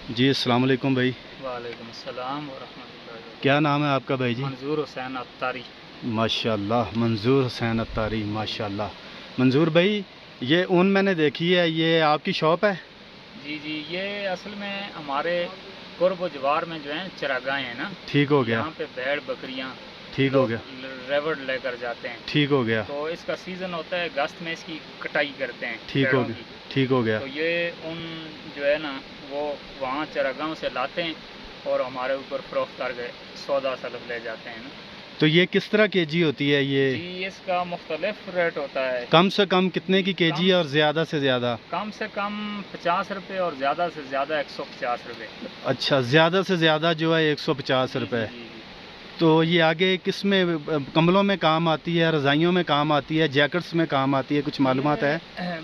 جی السلام علیکم بھائی. وعلیکم السلام ورحمۃ اللہ وبرکاتہ. کیا نام ہے آپ کا بھائی جی؟ منظور حسین اتاری. ماشاء اللہ منظور حسین اتاری، ماشاء اللہ. منظور بھائی یہ اون میں نے دیکھی ہے، یہ آپ کی شاپ ہے؟ جی یہ اصل میں ہمارے قرب و جوار میں جو ہیں چراگاہیں ہیں نا. ٹھیک ہو گیا. یہاں پہ بھیڑ بکریاں ٹھیک ہو لوگ گیا. ریوڑ لے کر جاتے ہیں. ٹھیک ہو گیا. تو اس کا سیزن ہوتا ہے اگست میں، اس کی کٹائی کرتے ہیں ٹھیک ہو پیڑوں گیا. کی. ٹھیک ہو گیا. تو یہ اون جو ہے نا وہ وہاں چراگاہوں سے لاتے ہیں اور ہمارے اوپر فروخت کر کے سودا سلب لے جاتے ہیں نا. تو یہ کس طرح کے جی ہوتی ہے یہ؟ جی اس کا مختلف ریٹ ہوتا ہے. کم سے کم کتنے کی کے جی ہے اور زیادہ سے زیادہ؟ کم سے کم 50 روپے اور زیادہ سے زیادہ 150 روپے. اچھا، زیادہ سے زیادہ جو ہے 150 روپے. تو یہ آگے کس میں، کمبلوں میں کام آتی ہے، رضائیوں میں کام آتی ہے، جیکٹس میں کام آتی ہے؟ کچھ معلومات ہے؟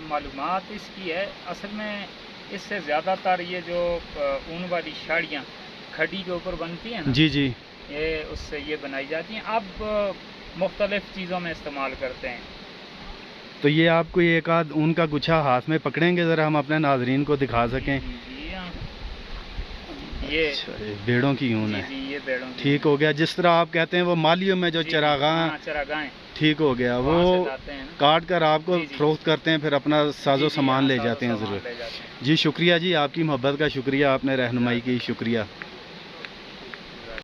معلومات اس کی ہے. اصل میں اس سے زیادہ تر یہ جو اون والی ساڑیاں کھڈی کے اوپر بنتی ہیں نا، جی جی، یہ اس سے یہ بنائی جاتی ہیں. اب مختلف چیزوں میں استعمال کرتے ہیں. تو یہ آپ کو ایک آدھ اون کا گچھا ہاتھ میں پکڑیں گے ذرا، ہم اپنے ناظرین کو دکھا سکیں؟ جی ہاں. یہ بھیڑوں کی اون ہے. جی یہ بیڑوں کی. ٹھیک ہو گیا. جس طرح آپ کہتے ہیں وہ مالیوں میں جو چراگاہیں. ٹھیک ہو گیا، وہ کاٹ کر آپ کو فروخت کرتے ہیں، پھر اپنا ساز و سامان لے جاتے ہیں ضرور. جی شکریہ جی، آپ کی محبت کا شکریہ، آپ نے رہنمائی کی، شکریہ.